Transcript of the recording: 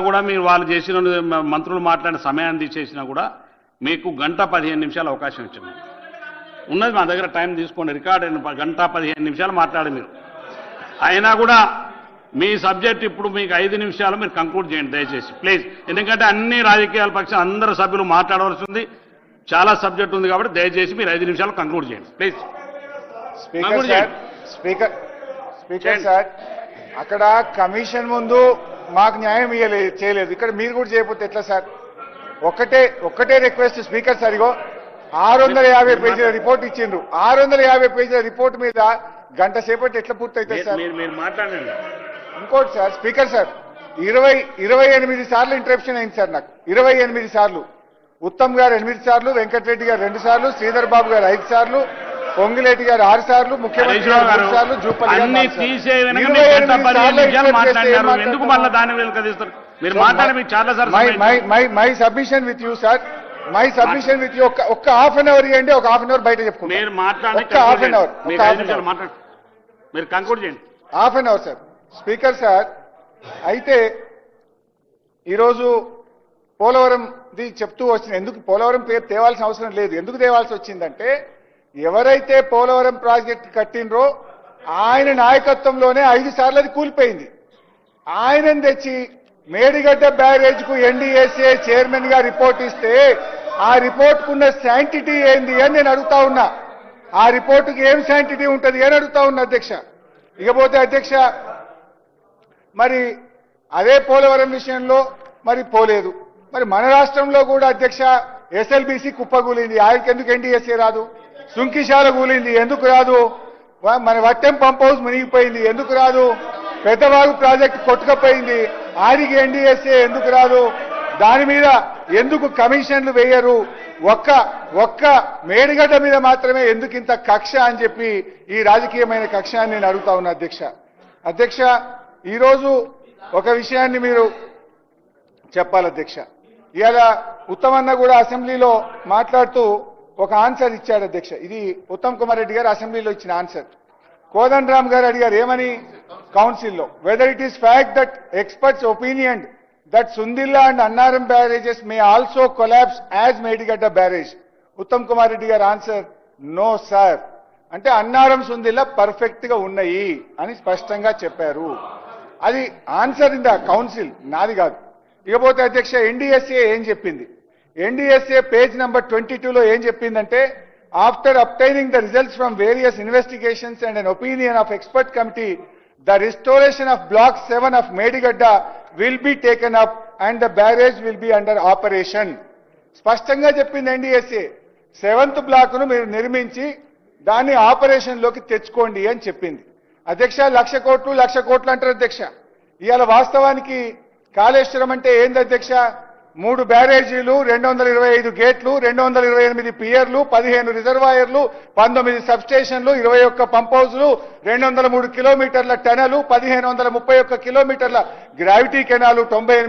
కూడా మీరు వాళ్ళు చేసిన మంత్రులు మాట్లాడిన సమయాన్ని తీసేసినా కూడా మీకు గంట 15 నిమిషాలు అవకాశం ఇచ్చాము. ఉన్నది మా దగ్గర టైం తీసుకోండి, రికార్డ్ గంట 15 నిమిషాలు మాట్లాడి మీరు. అయినా కూడా మీ సబ్జెక్ట్ ఇప్పుడు మీకు 5 నిమిషాలు మీరు కంక్లూడ్ చేయండి దయచేసి ప్లీజ్. ఎందుకంటే అన్ని రాజకీయాల పక్షం అందరు సభ్యులు మాట్లాడవలసి ఉంది, చాలా సబ్జెక్ట్ ఉంది కాబట్టి దయచేసి మీరు 5 నిమిషాలు కంక్లూడ్ చేయండి ప్లీజ్. స్పీకర్ సార్, అక్కడ కమిషన్ ముందు మాకు న్యాయం చేయలేదు, ఇక్కడ మీరు కూడా చేయకపోతే ఎట్లా సార్? ఒక్కటే రిక్వెస్ట్ స్పీకర్ సార్, ఇగో 650 పేజీల రిపోర్ట్ ఇచ్చిండ్రు. 650 పేజీల రిపోర్ట్ మీద గంట సేపటి ఎట్లా పూర్తయితే సార్? మీరు మాట్లాడండి. ఇంకోటి సార్, స్పీకర్ సార్, 28 సార్లు ఇంటరప్షన్ అయింది సార్ నాకు. 28 సార్లు. ఉత్తమ్ గారు 8 సార్లు, వెంకటరెడ్డి గారు 2 సార్లు, శ్రీధర్ బాబు గారు 5 సార్లు, పొంగిలేటి గారు 6 సార్లు, ముఖ్యమంత్రి గారు 3 సార్లు, జూపల్లి గారు 4 సార్లు. ఎందుకు మళ్ళీ దాని వెనుకదీస్తారు? మీరు మాట్లాడి మీకు చాలా sir. My submission with you sir, my submission with you. ఒక్క హాఫ్ అన్ అవర్ ఇవ్వండి, ఒక హాఫ్ అన్ అవర్ బయట చెప్పుకోండి. మీరు మాట్లాడి హాఫ్ అన్ అవర్ మీరు కంక్లూడ్ చేయండి. Half an hour sir. Speaker sir, అయితే ఈరోజు పోలవరంది చెప్తూ వచ్చిన, ఎందుకు పోలవరం పేరు తేవాల్సిన అవసరం లేదు. ఎందుకు తేవాల్సి వచ్చిందంటే, ఎవరైతే పోలవరం ప్రాజెక్టు కట్టినరో ఆయన నాయకత్వంలోనే 5 సార్లు అది కూలిపోయింది. ఆయనను తెచ్చి మేడిగడ్డ బ్యారేజ్ కు ఎన్డీఎస్ఏ చైర్మన్ గా రిపోర్ట్ ఇస్తే ఆ రిపోర్ట్ కున్న శాంటిటీ ఏంది అని నేను అడుగుతా ఉన్నా. ఆ రిపోర్టుకి ఏం శాంటిటీ ఉంటుంది అని అడుగుతా ఉన్నా అధ్యక్ష. ఇకపోతే అధ్యక్ష, మరి అదే పోలవరం విషయంలో మరి పోలేదు. మరి మన రాష్ట్రంలో కూడా అధ్యక్ష ఎస్ఎల్బీసీ కుప్పగూలింది, ఆయనకి ఎందుకు ఎన్డీఎస్ఏ రాదు? సుంకిశాల కూలింది, ఎందుకు రాదు? మన వట్టెం పంప్ హౌస్ మునిగిపోయింది, ఎందుకు రాదు? పెద్దవాగు ప్రాజెక్టు కొట్టుకపోయింది, ఆడికి ఎన్డీఎస్ఏ ఎందుకు రాదు? దాని మీద ఎందుకు కమిషన్లు వేయరు? ఒక్క మేడిగడ్డ మీద మాత్రమే ఎందుకు ఇంత కక్ష అని చెప్పి ఈ రాజకీయమైన కక్ష అని నేను అడుగుతా ఉన్నా అధ్యక్ష. ఈరోజు ఒక విషయాన్ని మీరు చెప్పాలి అధ్యక్ష. ఇవాళ ఉత్తమన్న కూడా అసెంబ్లీలో మాట్లాడుతూ ఒక ఆన్సర్ ఇచ్చాడు అధ్యక్ష. ఇది ఉత్తమ్ కుమార్ రెడ్డి గారు అసెంబ్లీలో ఇచ్చిన ఆన్సర్. కోదండ రామ్ గారు అడిగారు ఏమని కౌన్సిల్లో, whether it is fact that experts opinion that Sundilla and Annaram barrages may also collapse as Medigadda barrage. Uttam Kumar Reddy గారు ఆన్సర్, నో సార్. అంటే అన్నారం సుందిల్లా పర్ఫెక్ట్ గా ఉన్నాయి అని స్పష్టంగా చెప్పారు. అది ఆన్సర్ ఇన్ ద కౌన్సిల్, నాది కాదు. ఇకపోతే అధ్యక్ష, ఎన్డీఎస్ఏ ఏం చెప్పింది? ఎన్డీఎస్ఏ పేజ్ నంబర్ 22లో ఏం చెప్పిందంటే, after obtaining the results from various investigations and an opinion of expert committee, the restoration of block 7 of Medigadda will be taken up and the barrage will be under operation. స్పష్టంగా చెప్పింది NDSA, 7th black ను మీరు నిర్మించి దాన్ని operation లోకి తెచ్చుకోండి అని చెప్పింది. అధ్యక్ష, 1,00,00,000 కోట్లు అంటారు అధ్యక్ష. ఇవాళ వాస్తవానికి కాళేశ్వరం అంటే ఏంది అధ్యక్ష? 3 బ్యారేజీలు, 225 గేట్లు, 228 పియర్లు, 15 రిజర్వాయర్లు, 19 సబ్స్టేషన్లు, 21 పంప్ హౌస్లు, 203 కిలోమీటర్ల టనలు, 1531 కిలోమీటర్ల గ్రావిటీ కెనాలు, 98